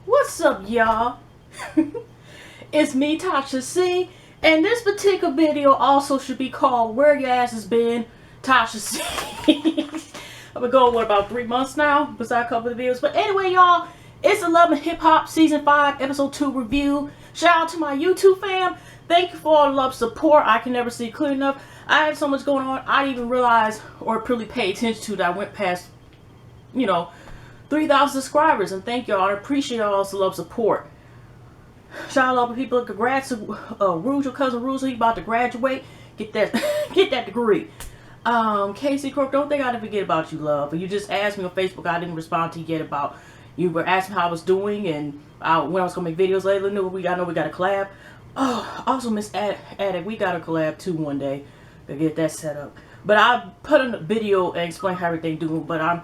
What's up, y'all? It's me, Tasha C, and this particular video also should be called Where Your Ass Has Been, Tasha C. I've been going, what, about 3 months now, besides a couple of videos. But anyway, y'all, it's the Love and Hip Hop Season 5, Episode 2 review. Shout out to my YouTube fam. Thank you for all the love support. I can never see it clear enough. I had so much going on, I didn't even realize or really pay attention to that I went past, 3,000 subscribers, and thank y'all. I appreciate y'all's love support. Shout out to people. Congrats to Rouge, your cousin Rouge. He about to graduate. Get that degree. Casey Kirk, don't think I didn't forget about you, love. You just asked me on Facebook. I didn't respond to you yet about you were asking how I was doing and when I was gonna make videos later. I know we got a collab. Oh, also Miss Addict, we got a collab too one day to get that set up. But I put in a video and explain how everything doing. But I'm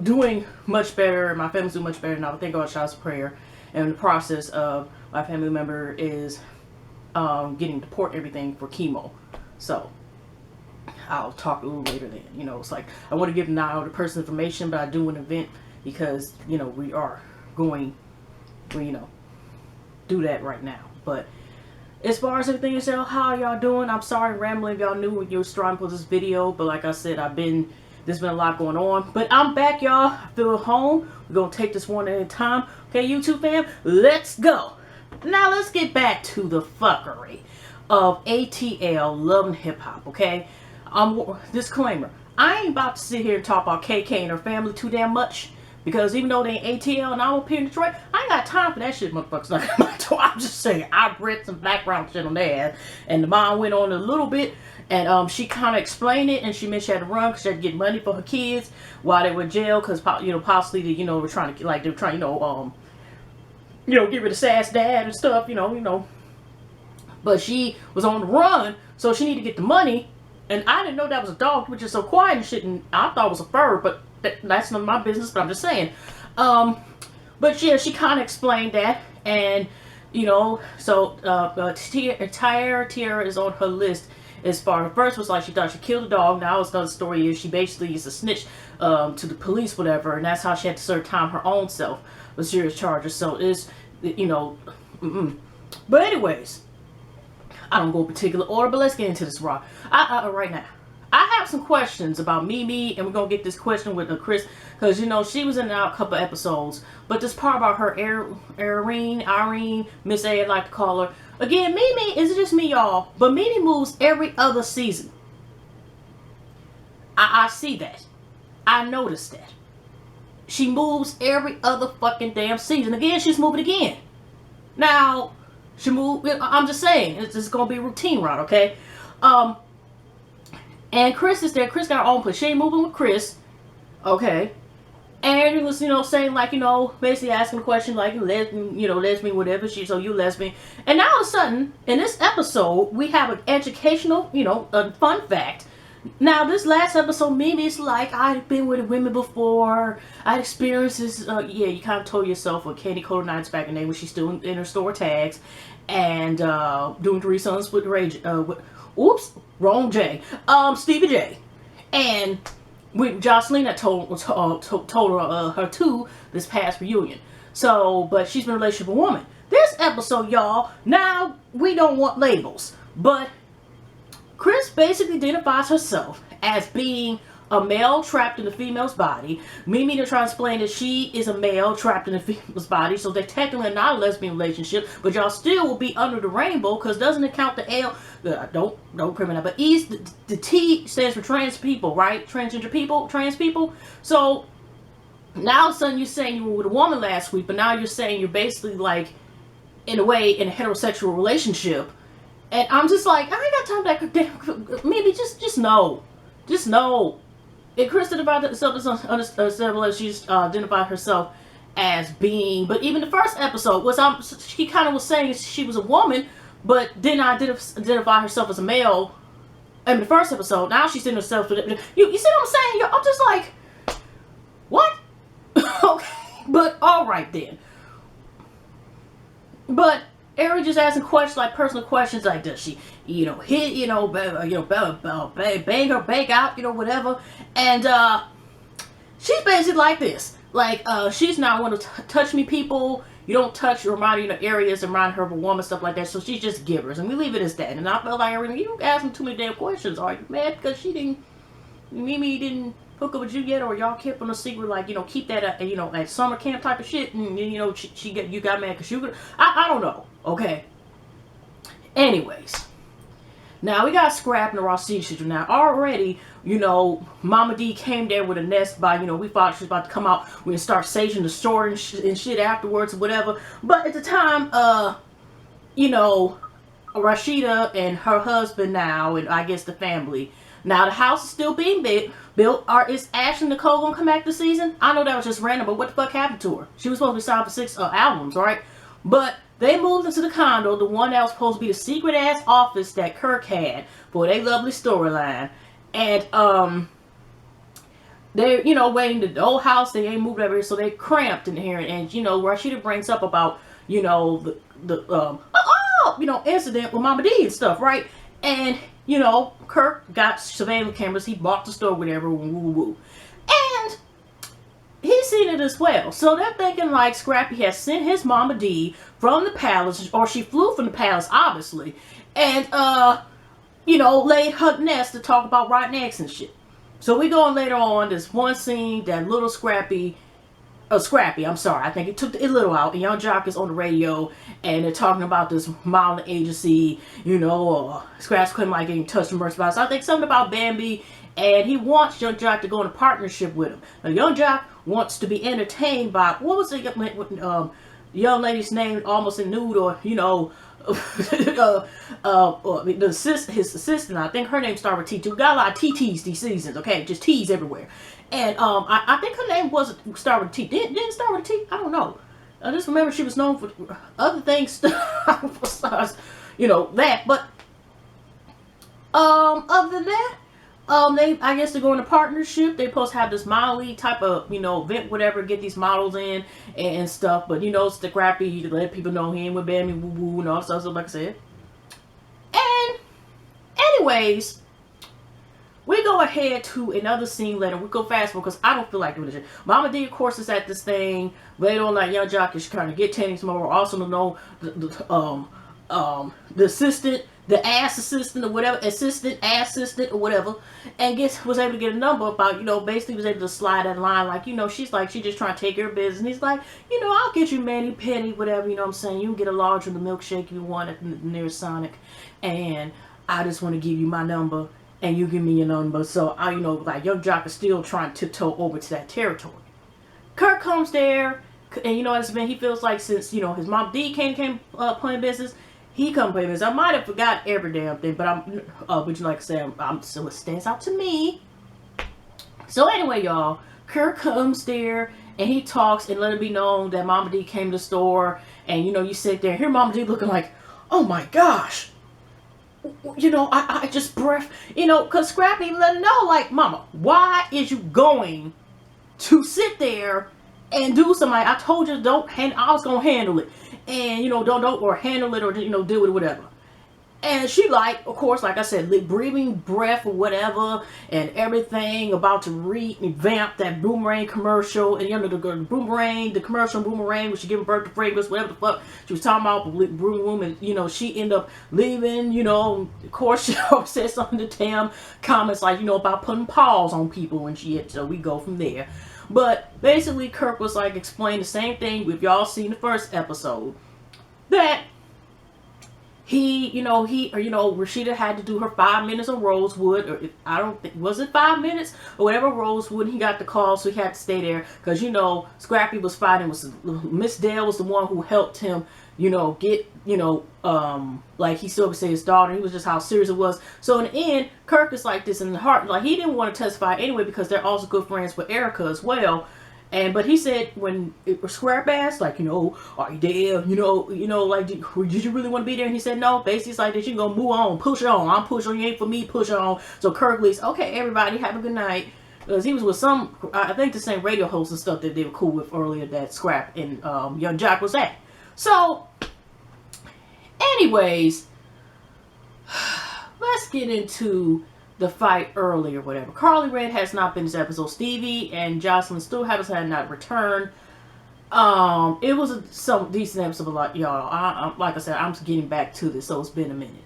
doing much better. My family's doing much better now. Thank God, shouts of prayer. And the process of my family member is getting the port everything for chemo. So I'll talk a little later then. It's like I want to give not all the personal information, but I do an event because we are going do that right now. But as far as everything is, how y'all doing? I'm sorry rambling if y'all knew when you were starting for this video, but like I said, there's been a lot going on, but I'm back, y'all. I feel at home. We're gonna take this one at a time. Okay, YouTube fam, let's go. Now let's get back to the fuckery of ATL, Love and Hip Hop. Okay, disclaimer: I ain't about to sit here and talk about KK and her family too damn much, because even though they ain't ATL and I'm up here in Detroit, I ain't got time for that shit, motherfuckers. I'm just saying, I read some background shit on there, and the mom went on a little bit. And she kind of explained it, and she mentioned she had to run because she had to get money for her kids while they were in jail, because possibly they were trying to get rid of Sass dad and stuff, But she was on the run, so she needed to get the money. And I didn't know that was a dog, which is so quiet and shit. And I thought it was a fur, but that's none of my business. But I'm just saying. But yeah, she kind of explained that, and so Tiara is on her list. As far as first was like she thought she killed a dog. Now it's another story is she basically is a snitch to the police, whatever, and that's how she had to serve time her own self with serious charges. So it's But anyways, I don't go in particular order, but let's get into this right now. I have some questions about Mimi, and we're gonna get this question with Chris, because she was in and out a couple episodes. But this part about her Irene, Miss A, I'd like to call her. Again, Mimi, is it just me, y'all? But Mimi moves every other season. I see that. I noticed that. She moves every other fucking damn season. Again, she's moving again. Now, she moved. I'm just saying, it's just gonna be a routine route, okay? And Chris is there. Chris got her own place. She ain't moving with Chris, okay? And he was, saying like, basically asking a question like, lesbian, whatever. So you lesbian. And now all of a sudden, in this episode, we have an educational, a fun fact. Now, this last episode, Mimi's like, I've been with women before. I experienced this. Yeah, you kind of told yourself with Candy Coated Nights back in the day when she's still in her store tags. And doing threesomes with Ray, oops, wrong J. Stevie J. And with Jocelyn that told her too this past reunion. So, but she's been in a relationship with a woman. This episode, y'all, now we don't want labels, but Chris basically identifies herself as being a male trapped in a female's body. Mimi to try to explain that she is a male trapped in a female's body, so they're technically not a lesbian relationship, but y'all still will be under the rainbow, because doesn't it count the L? Don't criminal, but E's the T stands for trans people, right? Transgender people, trans people. So now all of a sudden you're saying you were with a woman last week, but now you're saying you're basically like, in a way, in a heterosexual relationship. And I'm just like, I ain't got time for that. Maybe just know. Just know. And Chris identified herself as she's identified herself as being, but even the first episode was she kind of was saying she was a woman, but then identify herself as a male. In the first episode, now she's in herself. You see what I'm saying? I'm just like, what? Okay, but all right then. But Eric just asking questions, like personal questions, like does she, hit, bang her bank out, whatever. And she's basically like this. Like, she's not one to touch me people. You don't touch or remind her, areas around her of a woman, stuff like that. So she's just givers, and we leave it as that. And I felt like, you asking too many damn questions. Are you mad because Mimi didn't hook up with you yet, or y'all kept on a secret, like, keep that at summer camp type of shit, and you got mad because I don't know. Okay. Anyways, now we got Scrap and the Rosiccia. Now already, Mama D came there with a nest by, we thought she was about to come out. We can start saging the store and shit afterwards or whatever. But at the time, Rashida and her husband now, and I guess the family. Now the house is still being built. Is Ashley Nicole gonna come back this season? I know that was just random, but what the fuck happened to her? She was supposed to be signed for 6 albums, right? But they moved into the condo, the one that was supposed to be the secret ass office that Kirk had for their lovely storyline. And they're waiting the old house. They ain't moved over here, so they cramped in here. And Rashida brings up about the incident with Mama D and stuff, right? And Kirk got surveillance cameras. He bought the store, whatever, woo. And he's seen it as well. So they're thinking like Scrappy has sent his Mama D from the palace, or she flew from the palace, obviously, and laid her nest to talk about rotten eggs and shit. So we go on later on. There's one scene that little Scrappy, I'm sorry, I think it took the little out, and Young Jock is on the radio, and they're talking about this modeling agency, Scraps couldn't like getting touched and merchandise. So I think something about Bambi, and he wants Young Jock to go in a partnership with him. Now Young Jock wants to be entertained by, what was the young lady's name, almost in nude, or his assistant, I think her name started with T. We got a lot of TTs these seasons, okay? Just T's everywhere. And I think her name wasn't started with T. Didn't start with T? I don't know. I just remember she was known for other things besides, that. But other than that, I guess they're going to partnership. They're supposed to have this model type of, event, whatever, get these models in and stuff. But, it's the Scrappy to let people know he ain't with Bambi, woo-woo, and all stuff, like I said. And, anyways, we go ahead to another scene later. We go fast forward because I don't feel like doing this. Mama D, of course, is at this thing. Later on, like Young Jock is trying to get Tanny some more. Also, to know the assistant, the ass assistant or whatever, assistant or whatever, and was able to get a number about, basically was able to slide that line, like, she's just trying to take care of business. And he's like, I'll get you mani petty, whatever, you know what I'm saying? You can get a large of the milkshake you want at the nearest Sonic, and I just want to give you my number, and you give me your number. So I, like Young Jock is still trying to tiptoe over to that territory. Kirk comes there, and as been, he feels like since his mom D came playing business, he come play business. I might have forgot every damn thing, but like I said, so it stands out to me. So anyway, y'all, Kirk comes there and he talks and let it be known that Mama D came to the store, and you sit there and hear Mama D looking like, oh my gosh. I just breath, because Scrappy let her know, like, Mama, why is you going to sit there and do something? I told you I was gonna handle it, and don't or handle it, or deal with it, whatever. And she, like, of course, like I said, breathing breath or whatever, and everything, about to revamp that Boomerang commercial, and the commercial Boomerang, which she giving birth to fragrance, whatever the fuck she was talking about, Broom, and she ended up leaving, of course, she said something to Tam, comments like, about putting paws on people and shit, so we go from there. But basically, Kirk was like, explain the same thing if y'all seen the first episode, that Rashida had to do her 5 minutes of Rosewood, or I don't think, was it 5 minutes or whatever, Rosewood. He got the call, so he had to stay there because Scrappy was fighting with Miss Dale was the one who helped him, get like he still would say his daughter. He was just how serious it was. So in the end, Kirk is like this in the heart, like he didn't want to testify anyway because they're also good friends with Erica as well. But he said when Scrap asked, like, are you there? Like, did you really want to be there? And he said no. Basically, it's like that. You gonna move on, push it on. I'm pushing. You ain't for me. Push it on. So Kirk leaves. Okay, everybody, have a good night. Because he was with I think the same radio host and stuff that they were cool with earlier that Scrap and Young Jock was at. So, anyways, let's get into the fight early or whatever. Carly Red has not been this episode. Stevie and Jocelyn still have not returned. It was some decent episode, y'all. Like I said, I'm getting back to this, so it's been a minute.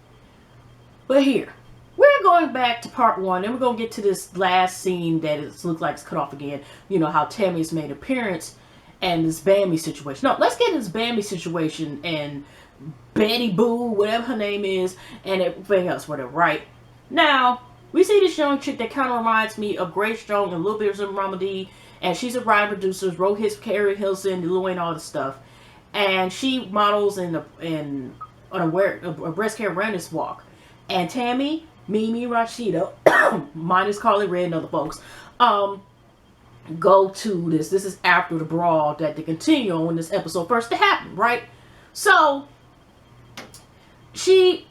But here, we're going back to part 1, and we're going to get to this last scene that looks like it's cut off again. You know, how Tammy's made an appearance, and this Bambi situation. No, let's get into this Bambi situation, and Betty Boo, whatever her name is, and everything else, whatever, right? Now, we see this young chick that kind of reminds me of Grace Jones and a little bit of some Ramadi, and she's a writer producer, wrote his Carrie Hilson, Lil Wayne, all this stuff, and she models on a breast care awareness walk, and Tammy, Mimi, Rashida, minus Carly Red and other folks, go to this. This is after the brawl that they continue on when this episode first happened, right? So she,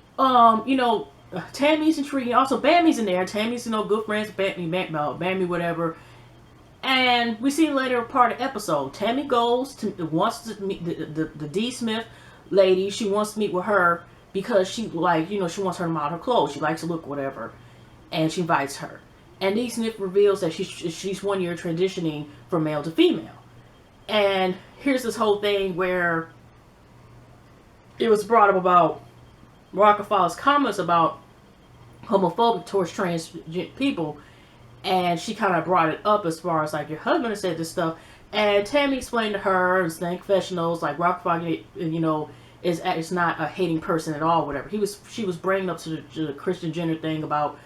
Tammy's intriguing. Also, Bambi's in there. Tammy's, good friends with Bambi, whatever. And we see later part of the episode. Tammy wants to meet the D Smith lady. She wants to meet with her because she wants her to model her clothes. She likes to look, whatever. And she invites her. And D Smith reveals that she's 1 year transitioning from male to female. And here's this whole thing where it was brought up about Rockefeller's comments about homophobic towards trans people, and she kind of brought it up as far as like, your husband has said this stuff, and Tammy explained to her and the confessionals like Rockefeller, is not a hating person at all, whatever. She was bringing up to the Christian gender thing about,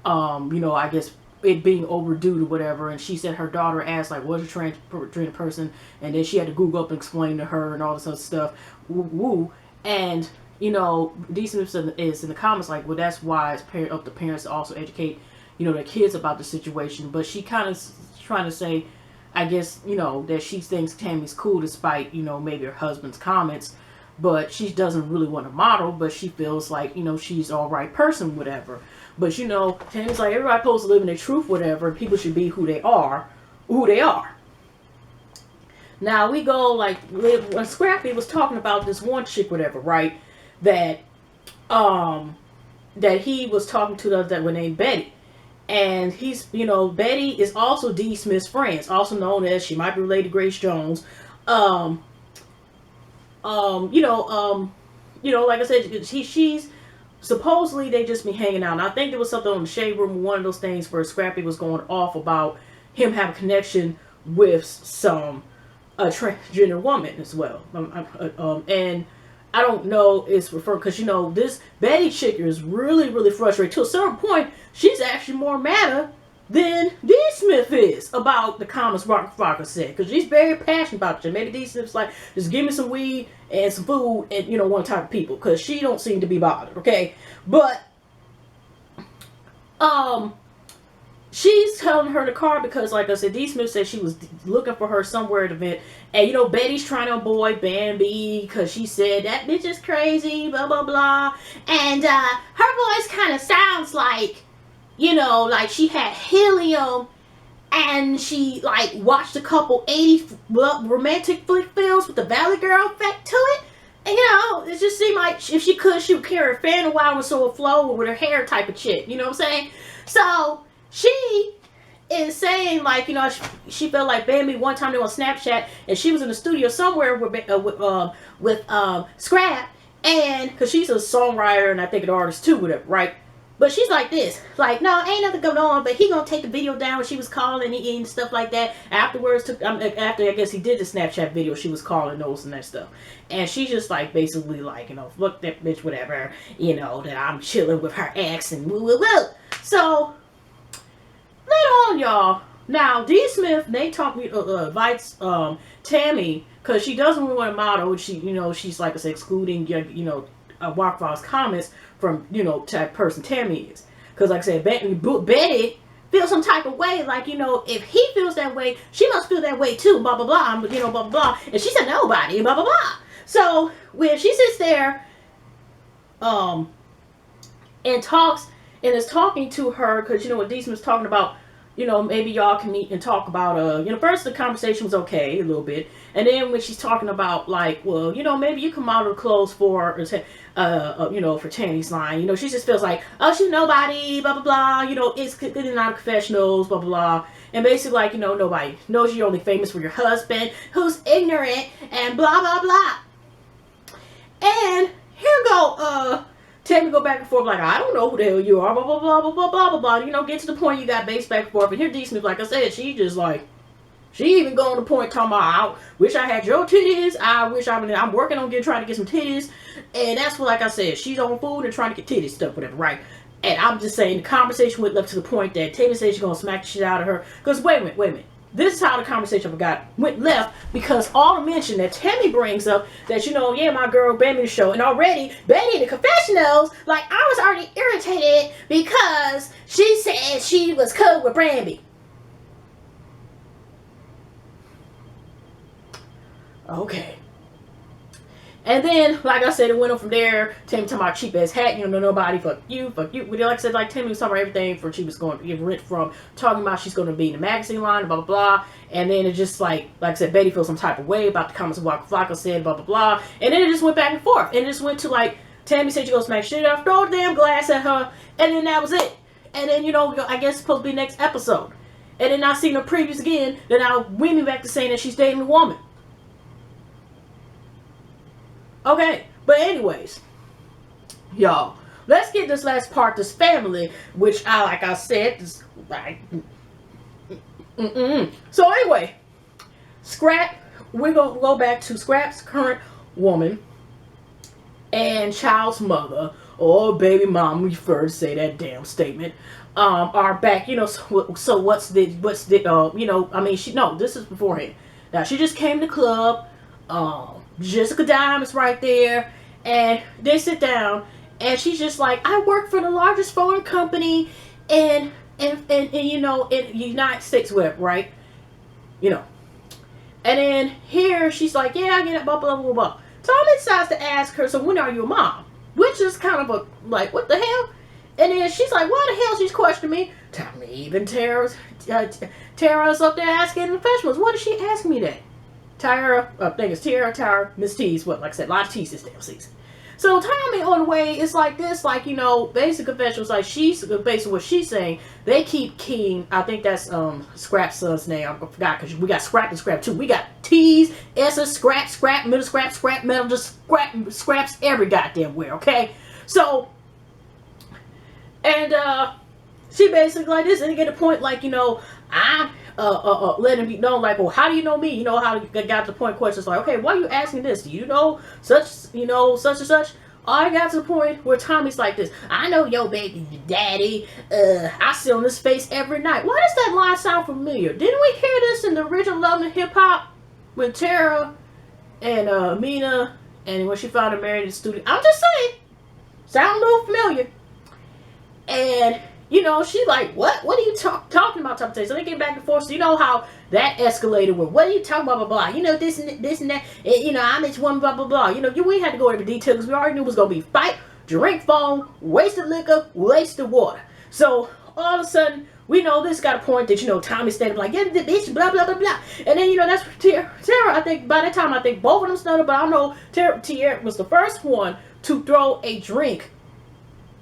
I guess it being overdue to whatever, and she said her daughter asked like, what's a trans person, and then she had to Google up and explain to her and all this other stuff, woo. And D Smith is in the comments like, well, that's why it's up to parents to also educate, their kids about the situation. But she kind of trying to say, I guess, that she thinks Tammy's cool despite, maybe her husband's comments. But she doesn't really want to model, but she feels like, she's all right person, whatever. But, Tammy's like, everybody's supposed to live in their truth, whatever. And people should be who they are. Now, we go, like, when Scrappy was talking about this one chick, whatever, right? That he was talking to that was named Betty. And he's, Betty is also D. Smith's friends, also known as, she might be related to Grace Jones. Like I said, she's supposedly they just be hanging out. And I think there was something on the Shade Room, one of those things where Scrappy was going off about him having a connection with some transgender woman as well. And I don't know, it's referred because this Betty chick is really, really frustrated. To a certain point, she's actually more madder than D. Smith is about the comments Rockefeller said, because she's very passionate about it. Maybe D. Smith's like, just give me some weed and some food and one type of people, because she don't seem to be bothered, okay? But she's telling her in the car because, like I said, D. Smith said she was looking for her somewhere at the event. And, Betty's trying to avoid Bambi because she said, that bitch is crazy, blah, blah, blah. And her voice kind of sounds like, like she had helium and she, like, watched a couple 80s romantic flick films with the Valley Girl effect to it. And, it just seemed like if she could, she would carry her fan a while with so it flow with her hair type of chick. You know what I'm saying? So she is saying, like, she felt like Bambi one time they were on Snapchat and she was in the studio somewhere with Scrap, and because she's a songwriter and I think an artist too, whatever, right? But she's like this, like, no, ain't nothing going on, but he gonna take the video down when she was calling and stuff like that. Afterwards, after I guess he did the Snapchat video, she was calling those and that stuff. And she's just like, basically like, fuck that bitch, whatever, that I'm chilling with her ex and woo woo woo. So later on, y'all, now D. Smith, they invites Tammy, because she doesn't really want to model. She's like I said, excluding Rockefeller's comments from type of person Tammy is, because like I said, Betty feels some type of way, like if he feels that way, she must feel that way too, blah blah blah, blah blah blah, and she said nobody, blah blah blah. So when she sits there, and talks and is talking to her, because what D. Smith's talking about, you know, maybe y'all can meet and talk about, you know, first the conversation was okay, a little bit. And then when she's talking about, like, well, you know, maybe you can model clothes for, you know, for Tammy's line. You know, she just feels like, oh, she's nobody, blah, blah, blah. You know, it's good and out of confessionals, blah, blah, blah. And basically, like, you know, nobody knows you're only famous for your husband, who's ignorant, and blah, blah, blah. And here go, Tammy go back and forth like, I don't know who the hell you are, blah, blah, blah, blah, blah, blah, blah, blah. You know, get to the point you got based back and forth. And here D Smith, like I said, she just like, she even going to the point talking about, I wish I had your titties. I'm working on trying to get some titties. And that's what, like I said, she's on food and trying to get titties stuff, whatever, right? And I'm just saying, the conversation went left to the point that Tammy said she's going to smack the shit out of her. Because, wait a minute. This is how the conversation went left, because all the mention that Tammy brings up that, you know, yeah, my girl Betty the show, and already Betty in the confessionals, like, I was already irritated because she said she was cool with Brandy. Okay. And then, like I said, it went on from there. Tammy talking about cheap ass hat. You know, nobody. Fuck you. But like I said, like Tammy was talking about everything for she was going to get rent from. Talking about she's going to be in the magazine line, blah, blah, blah. And then it just like I said, Betty feels some type of way about the comments of what Flacco said, blah, blah, blah. And then it just went back and forth. And it just went to like, Tammy said she going to smack shit up, throw a damn glass at her. And then that was it. And then, you know, I guess it's supposed to be next episode. And then I seen the previews again. Then I went me back to saying that she's dating a woman. Okay, but anyways, y'all, let's get this last part, this family, which like I said, is right. So anyway, Scrap, we're going to go back to Scrap's current woman and child's mother, or baby mom, we first say that damn statement, are back, you know, so what's the, you know, I mean, this is beforehand. Now, she just came to the club, Jessica Diamond's right there, and they sit down, and she's just like, I work for the largest foreign company in you know, in the United States web, right? You know. And then here she's like, yeah, I get it, blah, blah, blah, blah. Tommy decides to ask her, so when are you a mom? Which is kind of a, like, what the hell? And then she's like, why the hell she's questioning me? Tommy, even Tara's up there asking the professionals, what did she ask me that? Tiara, I think it's Tiara, Miss T's, what, like I said, a lot of T's this damn season. So Tommy on the way, it's like this, like, you know, basic confessionals, like she's, based on what she's saying, they keep keying, I think that's Scrap's son's name, I forgot, because we got Scrap and Scrap too. We got T's, S's, Scrap, middle Scrap, metal, just Scraps every goddamn where, okay? So, and she basically like this, and they get a point like, you know, I'm letting me know, like, well, how do you know me? You know how they got to the point questions like, okay, why are you asking this? Do you know such and such? I got to the point where Tommy's like this. I know your baby daddy. I see on his face every night. Why does that line sound familiar? Didn't we hear this in the original Love and Hip Hop with Tara and Mina, and when she found her married in the studio? I'm just saying, sound a little familiar. And you know, she like, what are you talking about? So they get back and forth. So you know how that escalated with, what are you talking about, blah, blah, blah. You know, this and that. And, you know, I'm this woman, blah, blah, blah. You know, we had to go into detail because we already knew it was going to be fight, drink phone, wasted liquor, wasted water. So all of a sudden, we know this got a point that, you know, Tommy's standing like, yeah, the bitch, blah, blah, blah, blah. And then, you know, that's Tara, I think, by that time, I think both of them started, but I know Tiara was the first one to throw a drink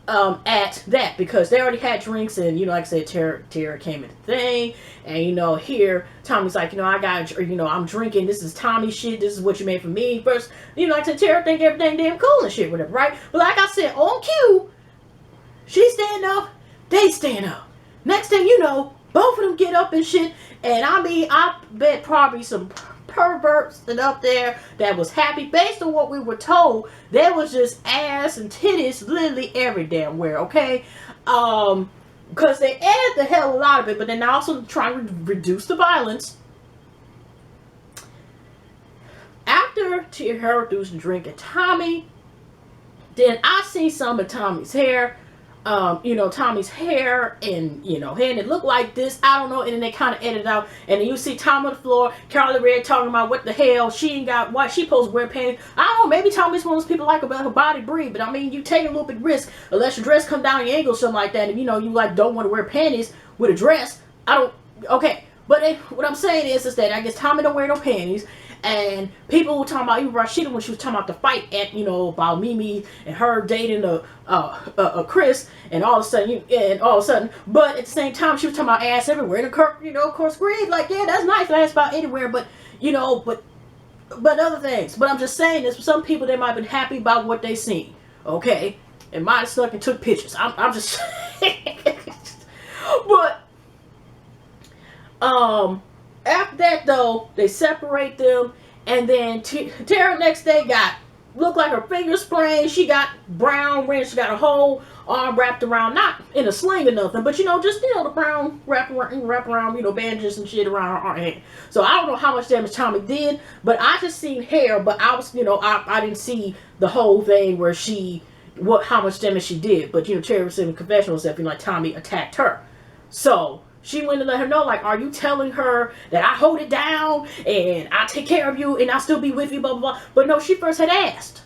at that, because they already had drinks, and you know, like I said, Tiara came in the thing, and you know, here Tommy's like, you know, I got, you know, I'm drinking, this is Tommy shit, this is what you made for me first, you know, like I said, Tiara think everything damn cool and shit, whatever, right? But like I said, on cue, she stand up, they stand up. Next thing you know, both of them get up and shit, and I mean, I bet probably some perverts and up there that was happy based on what we were told. There was just ass and titties literally every damn where, okay? Because they added the hell a lot of it, but then also trying to reduce the violence. After Tiara threw some drink at Tommy, then I see some of Tommy's hair. You know, Tommy's hair and, you know, and it looked like this, I don't know, and then they kind of edited out, and then you see Tommy on the floor, Carly Red talking about what the hell, she ain't got, why she supposed to wear panties. I don't know, maybe Tommy's one of those people like about her body breathe, but I mean, you take a little bit of risk, unless your dress come down your ankle or something like that, and you know, you like don't want to wear panties with a dress, I don't. Okay, but what I'm saying is that I guess Tommy don't wear no panties, and people were talking about even Rashida when she was talking about the fight at about Mimi and her dating Chris, and all of a sudden, but at the same time she was talking about ass everywhere. And Kirk, of course, agreed like, yeah, that's nice, ass about anywhere, but but other things. But I'm just saying this. For some people, they might have been happy about what they seen. Okay, and might have stuck and took pictures. I'm just but. After that though, they separate them, and then Tiara next day looked like her finger sprained. She got brown ring. She got a whole arm wrapped around, not in a sling or nothing, but just the brown wrap around, bandages and shit around her hand. So I don't know how much damage Tommy did, but I just seen hair. But I was, I didn't see the whole thing where how much damage she did. But Tiara was in the confessional stuff, like Tommy attacked her. So she went to let her know, like, are you telling her that I hold it down and I take care of you and I'll still be with you, blah, blah, blah. But no, she first had asked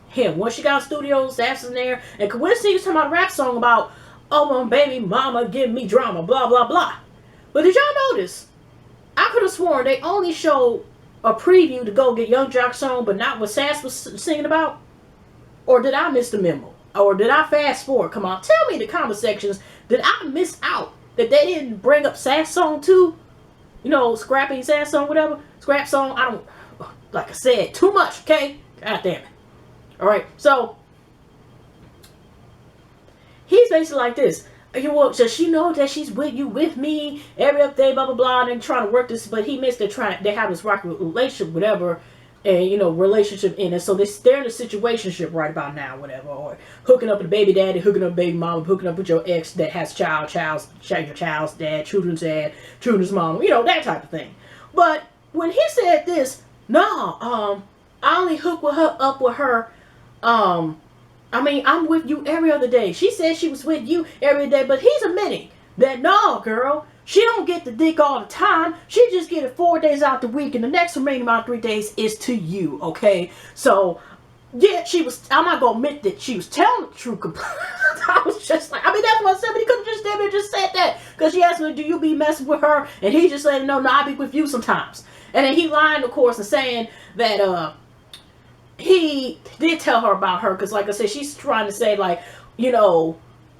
him. Once she got in studios, asked in there. And Quincy was talking about a rap song about, oh, my baby mama give me drama, blah, blah, blah. But did y'all notice? I could have sworn they only showed a preview to go get Young Jock's song, but not what Sass was singing about. Or did I miss the memo? Or did I fast forward? Come on, tell me in the comment sections, did I miss out that they didn't bring up Sass song too? Scrappy Sass song, whatever. Scrap song, I don't, like I said, too much, okay? God damn it. Alright, so, he's basically like this. Does she know that she's with me every other day, blah, blah, blah, and then trying to work this, but he missed they have this rocky relationship, whatever, and, relationship in it. So they're in a situationship right about now, whatever, or hooking up with a baby daddy, hooking up with baby mama, hooking up with your ex that has your child's dad, children's mom, that type of thing. But when he said this, no, I only hook up with her, I'm with you every other day. She said she was with you every day, but he's admitting that no, girl, she don't get the dick all the time. She just get it 4 days out the week, and the next remaining amount of 3 days is to you, okay? So, yeah, I'm not gonna admit that she was telling the truth. I was just like, that's what I said, but he could have just said that. Because she asked me, do you be messing with her? And he just said, no, I be with you sometimes. And then he lied, of course, and saying that, he did tell her about her, because like I said, she's trying to say, like,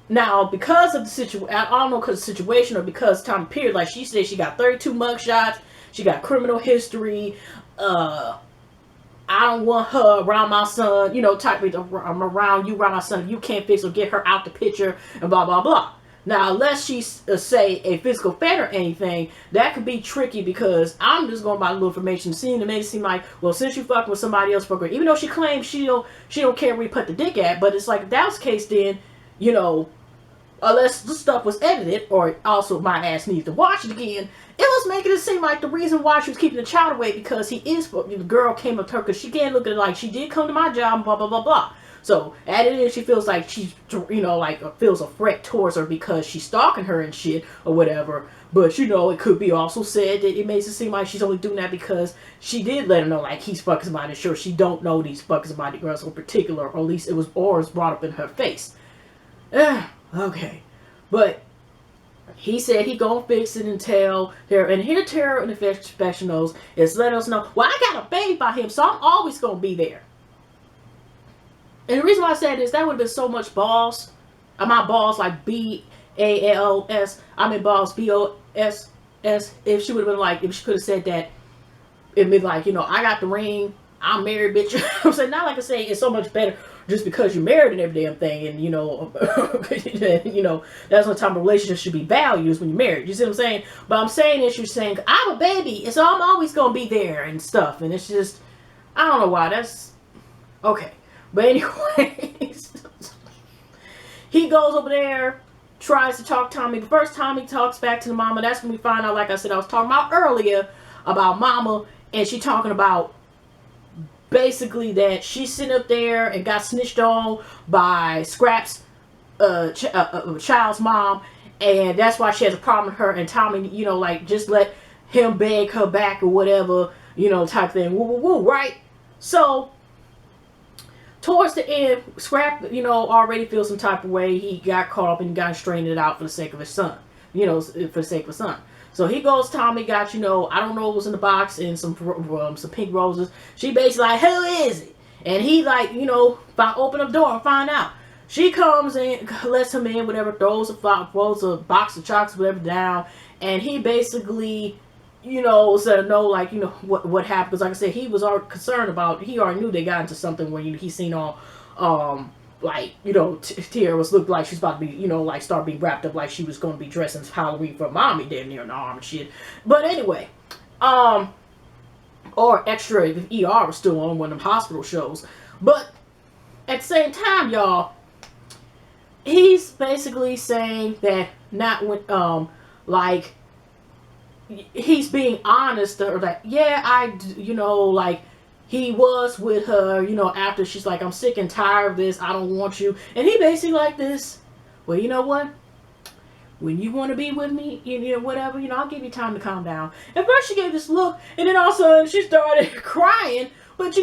now because of the situation, I don't know, because of the situation or because time period, like she said, she got 32 mugshots, she got criminal history, I don't want her around my son, type of, I'm around my son, if you can't fix or get her out the picture, and blah, blah, blah. Now, unless she's, say, a physical fan or anything, that could be tricky, because I'm just going by little information, seeing to make it seem like, well, since you fucking with somebody else, even though she claims she don't care where you put the dick at, but it's like, if that was the case, then, unless the stuff was edited, or also my ass needs to watch it again, it was making it seem like the reason why she was keeping the child away, because the girl came up to her, because she can't look at it like, she did come to my job, blah, blah, blah, blah. So, added in, she feels like she's, feels a threat towards her because she's stalking her and shit, or whatever. But, it could be also said that it makes it seem like she's only doing that because she did let her know, like, he's fucking somebody. Sure, she don't know these fucking somebody girls in particular, or at least it was brought up in her face. Okay. But, he said he gonna fix it and tell her, and here Tara and the professionals is letting us know, well, I got a baby by him, so I'm always gonna be there. And the reason why I said this, that would have been so much balls. My balls, like B-A-L-S. I mean balls, B-O-S-S. If she would have been like, if she could have said that, it'd be like, I got the ring, I'm married, bitch. I'm saying, not like I say, it's so much better just because you're married and every damn thing. And, that's what type of relationship should be valued when you're married. You see what I'm saying? But I'm saying is, you're saying, I'm a baby, and so I'm always going to be there and stuff. And it's just, I don't know why. That's, okay. But anyways, he goes over there, tries to talk to Tommy. The first time he talks back to the mama, that's when we find out, like I said, I was talking about earlier, about mama, and she talking about basically that she's sitting up there and got snitched on by Scrap's child's mom, and that's why she has a problem with her, and Tommy, just let him beg her back or whatever, type thing, woo, woo, woo, right? So, towards the end, Scrap, already feels some type of way. He got caught up and got straightened it out for the sake of his son. for the sake of the son. So he goes, Tommy got, I don't know what was in the box, and some pink roses. She basically like, who is it? And he like, open up the door and find out. She comes in, lets him in, whatever, throws a box of chocolates, whatever, down. And he basically, said no, like, what happened. Because like I said, he was already concerned about, he already knew they got into something when he seen all, Tiara looked like she's about to be, like, start being wrapped up like she was going to be dressed as Halloween for mommy down near an arm and shit. But anyway, or extra if ER was still on one of them hospital shows. But at the same time, y'all, he's basically saying that not when, like, he's being honest, or that, like, he was with her, after she's like, I'm sick and tired of this, I don't want you. And he basically like this, well, you know what? When you want to be with me, whatever, I'll give you time to calm down. At first she gave this look, and then all of a sudden she started crying. But,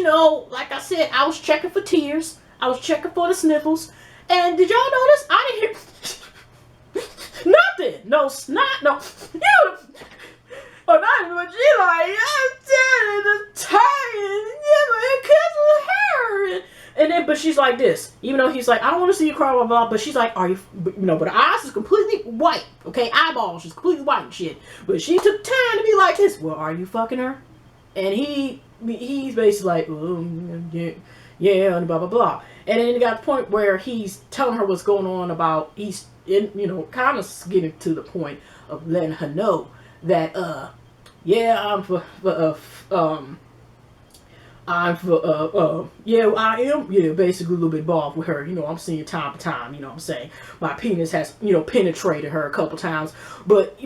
like I said, I was checking for tears. I was checking for the sniffles. And did y'all notice? I didn't hear nothing. No snot, no. Or not even, but she like, I'm dead, it's tired, her. And then, but she's like this, even though he's like, I don't want to see you cry, blah, blah, but she's like, are you, but her eyes is completely white, okay, eyeballs, she's completely white and shit, but she took time to be like this, well, are you fucking her? And he's basically like, yeah, and blah, blah, blah. And then it got to the point where he's telling her what's going on about, he's, kind of getting to the point of letting her know that, I am, basically a little bit involved with her, I'm seeing time to time, what I'm saying, my penis has, penetrated her a couple times, but,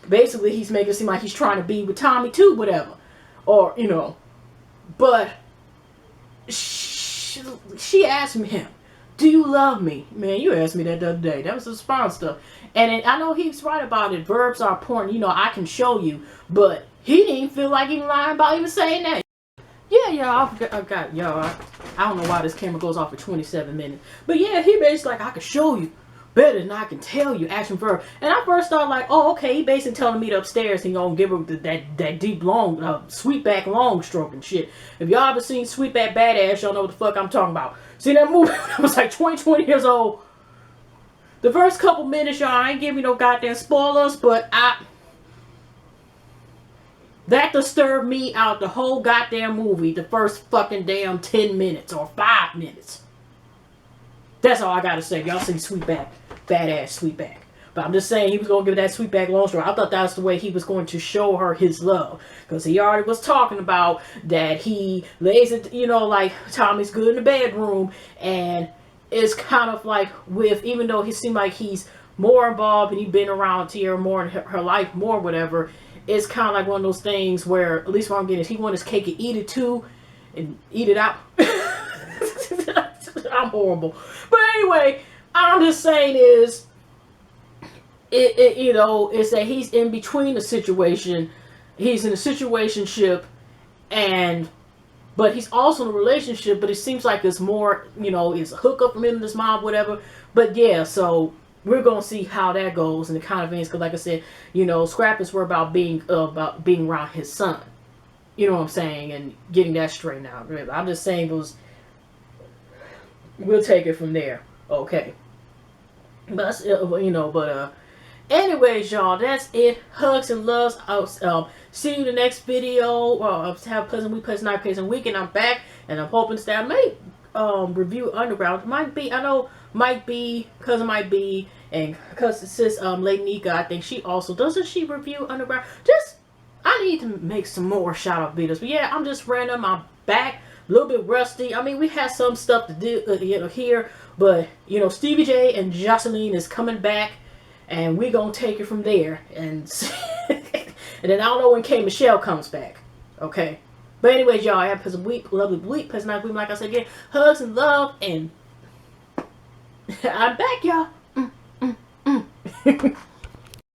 basically he's making it seem like he's trying to be with Tommy too, whatever, or, but, she asked him, do you love me? Man, you asked me that the other day. That was the response stuff. And I know he's right about it. Verbs are important. I can show you. But he didn't feel like even lying about even saying that. Yeah, y'all. I got y'all. I don't know why this camera goes off for 27 minutes. But yeah, he basically like, I can show you better than I can tell you. Action verb. And I first thought like, oh, okay. He basically telling me to upstairs. He gonna give her that deep, long, sweetback long stroke and shit. If y'all ever seen Sweetback Badass, y'all know what the fuck I'm talking about. See that movie when I was like 20 years old? The first couple minutes, y'all, I ain't giving you no goddamn spoilers, but that disturbed me out the whole goddamn movie, the first fucking damn 10 minutes or 5 minutes. That's all I gotta say. Y'all see Sweetback, Badass Sweetback. But I'm just saying he was going to give that Sweetback long stroke. I thought that was the way he was going to show her his love. Because he already was talking about that he lays it, like Tommy's good in the bedroom. And it's kind of like with, even though he seemed like he's more involved and he's been around Tiara more in her life, more whatever. It's kind of like one of those things where, at least what I'm getting is he wants his cake and eat it too. And eat it out. I'm horrible. But anyway, I'm just saying is, is that he's in between the situation. He's in a situationship, but he's also in a relationship, but it seems like it's more, it's a hookup from him and his mom, whatever. But yeah, so we're going to see how that goes and the kind of things, because like I said, Scrappy's were about being around his son. You know what I'm saying? And getting that straightened out. I'm just saying we'll take it from there. Okay. But, anyways, y'all, that's it. Hugs and loves. I'll see you in the next video. Have a pleasant week, pleasant night, pleasant weekend. I'm back, and I'm hoping to I may review Underground. It might be, I know, might be, cousin might be, and cousin sis, Lady Nika, I think she also, doesn't she review Underground? I need to make some more shout out videos. But yeah, I'm just random. I'm back, a little bit rusty. I mean, we had some stuff to do, here, but, Stevie J and Jocelyn is coming back. And we're going to take it from there. And and then I don't know when K. Michelle comes back. Okay. But anyways, y'all, have a pleasant week. Lovely week. Pleasant night week. Like I said again, hugs and love. And I'm back, y'all.